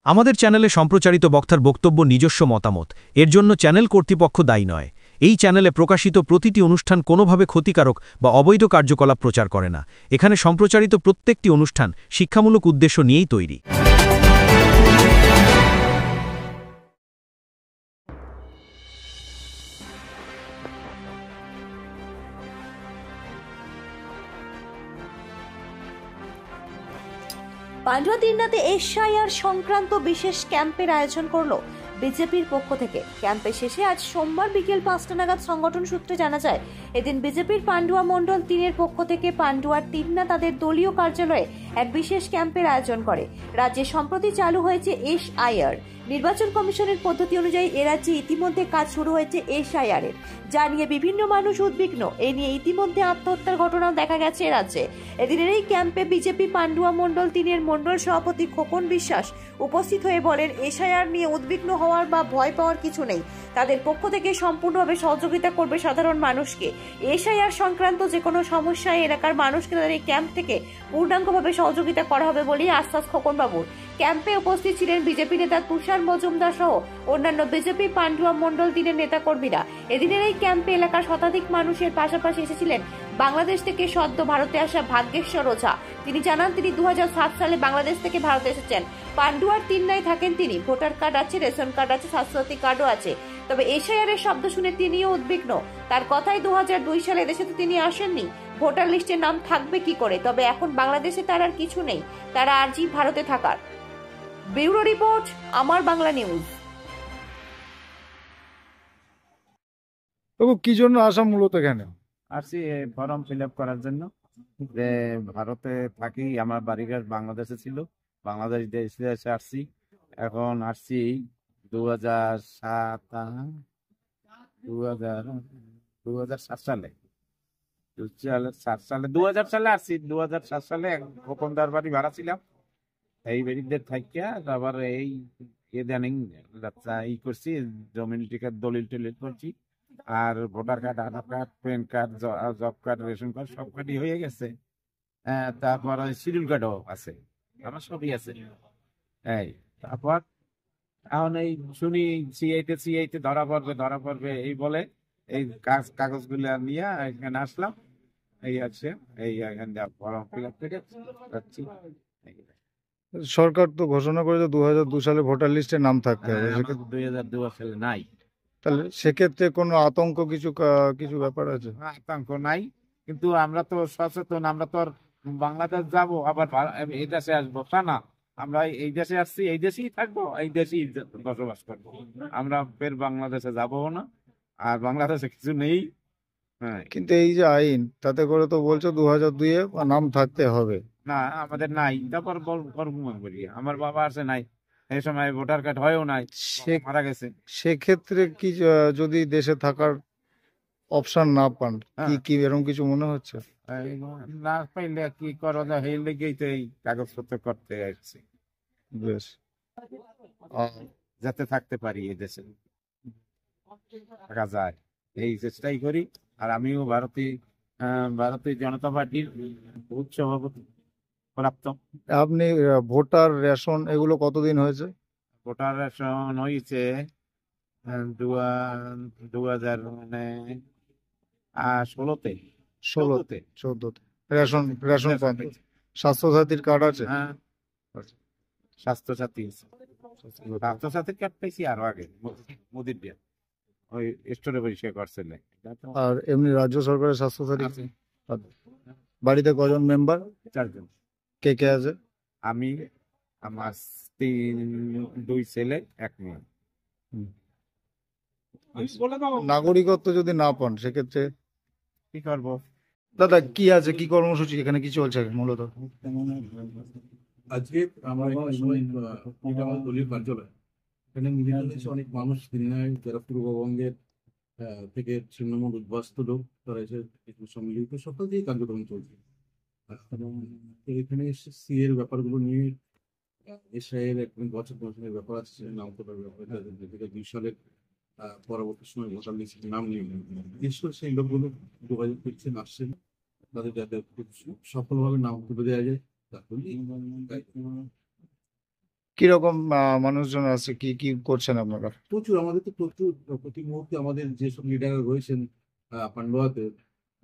আমাদের চ্যানেলে সম্প্রচারিত বক্তার বক্তব্য নিজস্ব মতামত, এর জন্য চ্যানেল কর্তৃপক্ষ দায়ী নয়। এই চ্যানেলে প্রকাশিত প্রতিটি অনুষ্ঠান কোনোভাবে ক্ষতিকারক বা অবৈধ কার্যকলাপ প্রচার করে না। এখানে সম্প্রচারিত প্রত্যেকটি অনুষ্ঠান শিক্ষামূলক উদ্দেশ্য নিয়েই তৈরি। পান্ডুয়া তিননাতে এসআইআর সংক্রান্ত বিশেষ ক্যাম্পের আয়োজন করলো বিজেপির পক্ষ থেকে। ক্যাম্পের শেষে আজ সোমবার বিকেল 5টা নাগাদ সংগঠন সূত্রে জানা যায়, এদিন বিজেপির পান্ডুয়া মণ্ডল 3-এর পক্ষ থেকে পান্ডুয়ার তিননা তাদের দলীয় কার্যালয়ে এক বিশেষ ক্যাম্পের আয়োজন করে। রাজ্যে সম্প্রতি চালু হয়েছে এসআইআর। নির্বাচন কমিশনের পদ্ধতি অনুযায়ী এ রাজ্যে ইতিমধ্যে কাজ শুরু হয়েছে এসআইআর এর, যা নিয়ে বিভিন্ন মানুষ উদ্বিগ্ন। এ নিয়ে ইতিমধ্যে আত্মহত্যার ঘটনাও দেখা গেছে রাজ্যে। এদিনের এই ক্যাম্পে বিজেপি পান্ডুয়া মণ্ডল 3-এর মণ্ডল সভাপতি খোকন বিশ্বাস উপস্থিত হয়ে বলেন, এসআইআর নিয়ে উদ্বিগ্ন হওয়ার বা ভয় পাওয়ার কিছু নেই। তাদের পক্ষ থেকে সম্পূর্ণভাবে সহযোগিতা করবে সাধারণ মানুষকে। এসআইআর সংক্রান্ত যে কোনো সমস্যায় এলাকার মানুষকে তাদের এই ক্যাম্প থেকে পূর্ণাঙ্গভাবে সহযোগিতা করা হবে বলেই আশ্বাস খোকন বাবুর। ক্যাম্পে উপস্থিত ছিলেন বিজেপি নেতা তুষার মজুমদার সহ অন্যান্য বিজেপি পান্ডুয়া মণ্ডল 3-এর নেতাকর্মীরা। এদিনের এই ক্যাম্পে এলাকার শতাধিক মানুষের পাশাপাশি এসেছিলেন বাংলাদেশ থেকে সদ্য ভারতে আসা ভাগ্যেশ্বর ওঝা। তিনি জানান, তিনি 2007 সালে বাংলাদেশ থেকে ভারতে এসেছেন। পান্ডুয়ার তিননায় থাকেন তিনি। ভোটার কার্ড আছে, রেশন কার্ড আছে, স্বাস্থ্যসাথী কার্ডও আছে। তবে এসআইআর এর শব্দ শুনে তিনিও উদ্বিগ্ন। তার কথাই 2002 সালে দেশে তো তিনি আসেননি, ভোটার লিস্টে নাম থাকবে কি করে? তবে এখন বাংলাদেশে তার আর কিছু নেই, তারা আর্জি ভারতে থাকার। ব্যুরো রিপোর্ট, আমার বাংলা নিউজ। তবু কি জন্য আসা মূলত এখানে? আসছি ফর্ম ফিল আপ করার জন্য। যে ভারতে থাকি, আমার বাড়িঘর বাংলাদেশে ছিল, বাংলাদেশ দেশে এসে আসছি। এখন আসছি 2007 সালে 2000 সালে আসছি। 2007 সালে খোকনদার বাড়ি ভাড়া ছিলাম, এই বাড়িদের থাকিয়া তারপর এই ইদানিং ই করছি, জমিন টিকার দলিল টলিল করছি। আর voter card, Aadhaar card, PAN card, job card, ration card সব কার্ডই হয়ে গেছে। তারপর শিডিউল কার্ডও আছে, আমার সবই আছে। এই তারপর এখন এই শুনি সিআইতে ধরা পড়বে এই বলে এই কাগজগুলো নিয়ে এখানে আসলাম। এই আছে, এই এখানে ফর্ম ফিল আপ করে যাচ্ছি। সরকার তো ঘোষণা করেছে 2002 সালে ভোটার লিস্টে নাম থাকতে হবে। 2002 সালে নাই, তাহলে সেক্ষেত্রে কোনো আতঙ্ক কিছু ব্যাপার আছে? আতঙ্ক নাই, কিন্তু আমরা তো সচেতন। আমরা তো আর বাংলাদেশ যাব আবার এই দেশে আসবো তা না। আমরা এই দেশে আসছি, এই দেশেই থাকবো, এই দেশেই বসবাস করবো। আমরা ফের বাংলাদেশে যাবো না, আর বাংলাদেশে কিছু নেই। হ্যাঁ, কিন্তু এই যে আইন, তাতে করে তো বলছে 2002-এ নাম থাকতে হবে। না, আমাদের নাই। তারপর করি আমার বাবা আছে নাই, এই সময় ভোটার কার্ড হয়ও নাই, মারা গেছে। সেক্ষেত্রে কি যদি দেশে থাকার অপশন না পান, কি এরকম কিছু মনে হচ্ছে? না পাইলে কি করা যায়, এই লেগেই তো এই কাগজপত্র করতে আসছি, বেশ, যাতে থাকতে পারি এই দেশে, থাকা যায় এই চেষ্টাই করি। আর আমিও ভারতীয় জনতা পার্টির বুথ সভাপতি প্রাপ্ত। আপনি ভোটার রেশন এগুলো কতদিন হয়েছে? ভোটার রেশন হয়েছে 2016-তে। 14তে রেশন পাবেন। স্বাস্থ্যসাথীর কার্ড আছে? হ্যাঁ, স্বাস্থ্যসাথীর কার্ড পাইছি আরো আগে, মোদির দিয়ে ওই স্টোরে বসে করছিল। আর এমনি রাজ্য সরকারের স্বাস্থ্যসাথী বাড়িতে কজন মেম্বার? 4 জন। কে কে আছে? আমি, আমার 2 ছেলে 1 মেয়ে। নাগরিকত্ব যদি না পান সেক্ষেত্রে কি করবো? দাদা কি আছে, কি কর্মসূচি এখানে কি চলছে মূলত? আজকে আমরা দলীয় কার্যালয়, এখানে মিলিত হয়েছে অনেক মানুষ, যারা পূর্ববঙ্গের থেকে তৃণমূল উদ্বাস্ত লোক, তারা এসে সম্মিলিত সকাল দিয়ে কার্যক্রম চলছে। এখানে সি এর ব্যাপারগুলো নিয়ে, এসআইয়ের বছর কমিশনের ব্যাপার আছে, নাম তোলার ব্যাপার, 2002 সালের পরবর্তী সময় ভোটার লিস্টে নাম নিয়ে বিশেষ করে সেই লোকগুলো যোগাযোগ করছেন, আসছেন, তাদের যাতে খুব সফলভাবে নাম তুলে দেওয়া যায়। কিরকম মানুষজন আছে, কি কি করছেন আপনারা? প্রচুর, আমাদের তো প্রচুর, প্রতি মুহূর্তে আমাদের যেসব লিডার রয়েছেন পান্ডুয়াতে,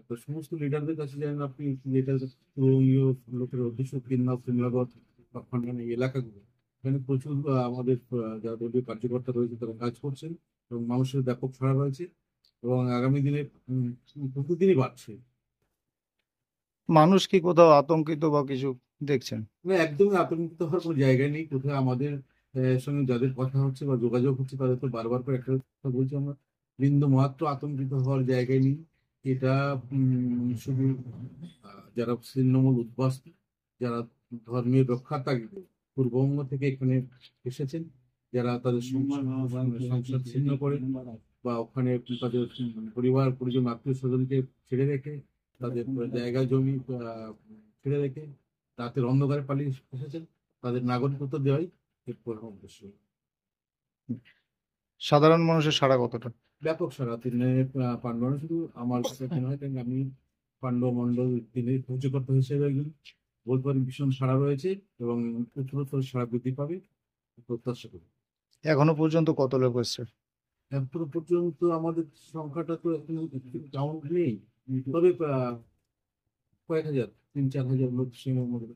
তো সমস্ত লিডারদের কাছে জানেন আপনি, লিডার পুরনীয় লোকের অধ্যক্ষ কিন্নাথ সিমলাগত বা খন্ডান এই এলাকাগুলো, এখানে প্রচুর আমাদের যারা দলীয় কার্যকর্তা রয়েছে তারা কাজ করছেন এবং মানুষের ব্যাপক সাড়া রয়েছে এবং আগামী দিনে প্রতিদিনই বাড়ছে। মানুষ কি কোথাও আতঙ্কিত বা কিছু দেখছেন? মানে একদমই আতঙ্কিত হওয়ার কোনো জায়গা নেই। কোথায় আমাদের সঙ্গে যাদের কথা হচ্ছে বা যোগাযোগ হচ্ছে তাদের তো বারবার করে একটা কথা বলছি, আমরা বিন্দু মাত্র আতঙ্কিত হওয়ার জায়গায় নেই। এটা শুধু যারা ছিন্নমূল উদ্বাস্তু, যারা ধর্মীয় রক্ষার তাগিদে পূর্ববঙ্গ থেকে এখানে এসেছেন, যারা তাদের সংসার ছিন্ন করে বা ওখানে তাদের পরিবার পরিজন আত্মীয় স্বজনকে ছেড়ে রেখে, তাদের জায়গা জমি ছেড়ে রেখে রাতের অন্ধকারে পালিয়ে এসেছেন, তাদের নাগরিকত্ব দেওয়াই এর প্রধান উদ্দেশ্য। সাধারণ মানুষের সাড়া কতটা? ব্যাপক সারা দিনের পাণ্ডব শুধু আমার কাছে মনে হয়, কারণ আমি পাণ্ডব মণ্ডল দিনের কার্যকর্তা হিসেবে একজন বলতে পারি ভীষণ সাড়া রয়েছে এবং উত্তরোত্তর সাড়া বৃদ্ধি পাবে প্রত্যাশা করি। এখনো পর্যন্ত কত লোক এসছে? এখনো পর্যন্ত আমাদের সংখ্যাটা তো এখন কাউন্ট নেই, তবে কয়েক হাজার, 3-4 হাজার লোক সীমার মধ্যে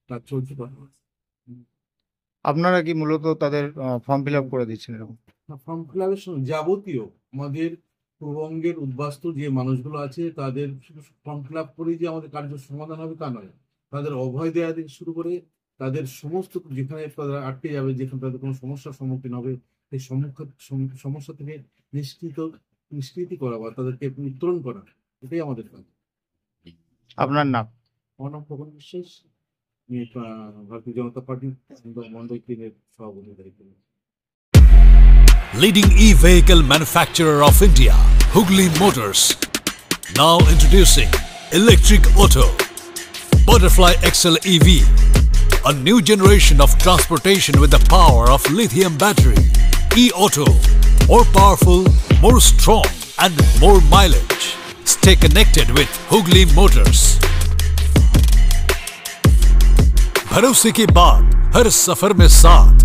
কাজ চলছে। আপনারা কি মূলত তাদের ফর্ম ফিল আপ করে দিচ্ছেন এরকম? ফর্ম ফিল আপের যাবতীয় আমাদের পূর্ববঙ্গের উদ্বাস্তু যে মানুষগুলো আছে তাদের শুধু ফর্ম ফিল আপ করেই যে আমাদের কার্য সমাধান হবে তা নয়, তাদের অভয় দেওয়া থেকে শুরু করে তাদের সমস্ত যেখানে তারা আটকে যাবে, যেখানে তাদের কোনো সমস্যার সম্মুখীন হবে, সেই সমস্যা থেকে নিষ্কৃতি করা বা তাদেরকে উত্তরণ করা, এটাই আমাদের কাজ। আপনার নাম? আমার নাম খোকন বিশ্বাস, আমি ভারতীয় জনতা পার্টির মন্ডল 3-এর সভাপতি দায়িত্ব। Leading e-vehicle manufacturer of India, Hugli Motors. Now introducing Electric Auto, Butterfly XL EV, a new generation of transportation with the power of lithium battery. E-Auto, more powerful, more strong and more mileage. Stay connected with Hugli Motors. भरोसे के बाद हर सफर में साथ